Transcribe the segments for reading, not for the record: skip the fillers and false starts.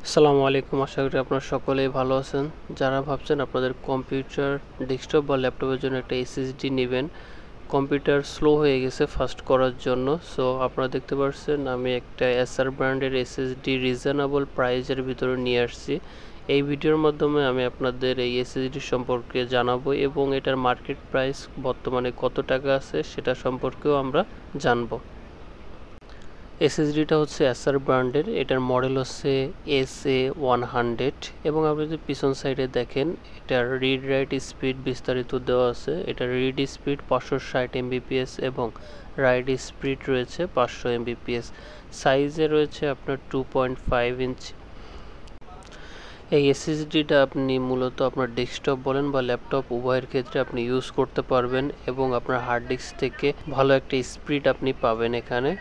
আসসালামু আলাইকুম, আশা করি আপনারা সকলেই ভালো আছেন। যারা ভাবছেন আপনাদের কম্পিউটার, ডেস্কটপ বা ল্যাপটপের জন্য একটা এসএসডি নেবেন, কম্পিউটার স্লো হয়ে গেছে ফাস্ট করার জন্য, সো আপনারা দেখতে পাচ্ছেন আমি একটা এসার ব্র্যান্ডের এসএসডি রিজনেবল প্রাইজের ভিতরে নিয়ে আসছি। এই ভিডিওর মাধ্যমে আমি আপনাদের এই এসএসডি সম্পর্কে জানাবো এবং এটার মার্কেট প্রাইস বর্তমানে কত টাকা আছে সেটা সম্পর্কেও আমরা জানবো। এসএসডিটা হচ্ছে এসার ব্র্যান্ডের, এটার মডেল হচ্ছে SA100 এবং আপনি যদি পিছন সাইডে দেখেন এটার রিড রাইট স্পিড বিস্তারিত দেওয়া আছে। এটার রিড স্পিড 560 MBPS এবং রাইট স্পিড রয়েছে 500 MBPS। সাইজে রয়েছে আপনার 2.5 ইঞ্চ। এই এসএসডিটা আপনি মূলত আপনার ডেস্কটপ বলেন বা ল্যাপটপ উভয়ের ক্ষেত্রে আপনি ইউজ করতে পারবেন এবং আপনার হার্ড ডিস্ক থেকে ভালো একটা স্পিড আপনি পাবেন। এখানে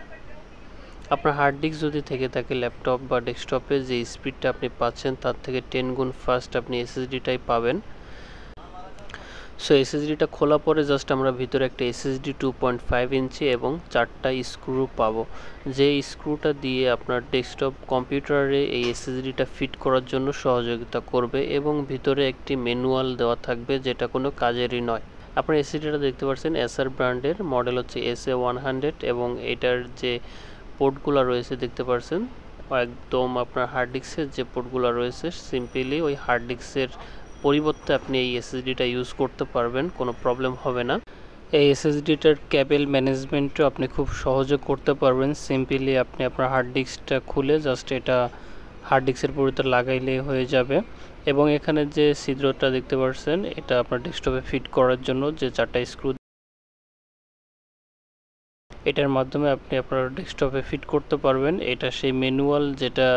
আপনার হার্ড ডিস্ক যদি থেকে থাকে ল্যাপটপ বা ডেস্কটপে যে স্পিডটা আপনি পাচ্ছেন তার থেকে 10 গুণ ফাস্ট আপনি এসএসডিটাই পাবেন। সো এসএসডিটা খোলা পরে জাস্ট আমরা ভিতরে একটা এসএসডি 2.5 ইঞ্চি এবং 4টা স্ক্রু পাবো, যে স্ক্রুটা দিয়ে আপনার ডেস্কটপ কম্পিউটারে এই এসএসডিটা ফিট করার জন্য সহযোগিতা করবে এবং ভিতরে একটি ম্যানুয়াল দেওয়া থাকবে যেটা কোনো কাজেরই নয়। আপনার এসএসডিটা দেখতে পাচ্ছেন এসার ব্র্যান্ডের, মডেল হচ্ছে SA100 এবং এটার যে পোর্টগুলো রয়েছে দেখতে পাচ্ছেন একদম আপনার হার্ড ডিস্কের যে পোর্টগুলো রয়েছে সিম্পলি ওই হার্ড ডিস্কের পরিবর্তে আপনি এই এসএসডিটা ইউজ করতে পারবেন, কোনো প্রবলেম হবে না। এই এসএসডিটার কেবল ম্যানেজমেন্টও আপনি খুব সহজে করতে পারবেন। সিম্পলি আপনি আপনার হার্ড ডিস্কটা খুলে জাস্ট এটা হার্ড ডিস্কের পরিবর্তে লাগাইলেই হয়ে যাবে এবং এখানে যে ছিদ্রটা দেখতে পাচ্ছেন এটা আপনার ডেস্কটপে ফিট করার জন্য যে 4টা স্ক্রু, এটার মাধ্যমে আপনি আপনার ডেস্কটপে ফিট করতে পারবেন। এটা সেই ম্যানুয়াল যেটা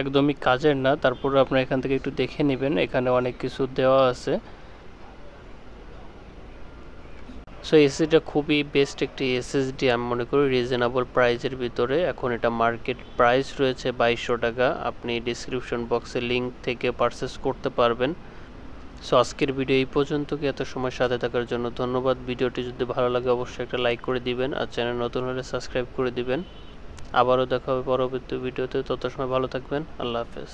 একদমই কাজের না, তারপরে আপনারা এখান থেকে একটু দেখে নেবেন, এখানে অনেক কিছু দেওয়া আছে। সো এসএসডিটা খুবই বেস্ট একটি এসএসডি আমি মনে করি রিজনেবল প্রাইজের ভিতরে। এখন এটা মার্কেট প্রাইস রয়েছে 2200 টাকা। আপনি ডিসক্রিপশন বক্সে লিঙ্ক থেকে পারচেস করতে পারবেন। সো আজকের ভিডিও এই পর্যন্ত, এত সময় সাথে থাকার জন্য ধন্যবাদ। ভিডিওটি যদি ভালো লাগে অবশ্যই একটা লাইক করে দিবেন আর চ্যানেল নতুন হলে সাবস্ক্রাইব করে দিবেন। আবারও দেখা হবে পরবর্তী ভিডিওতে, তত সময় ভালো থাকবেন। আল্লাহ হাফেজ।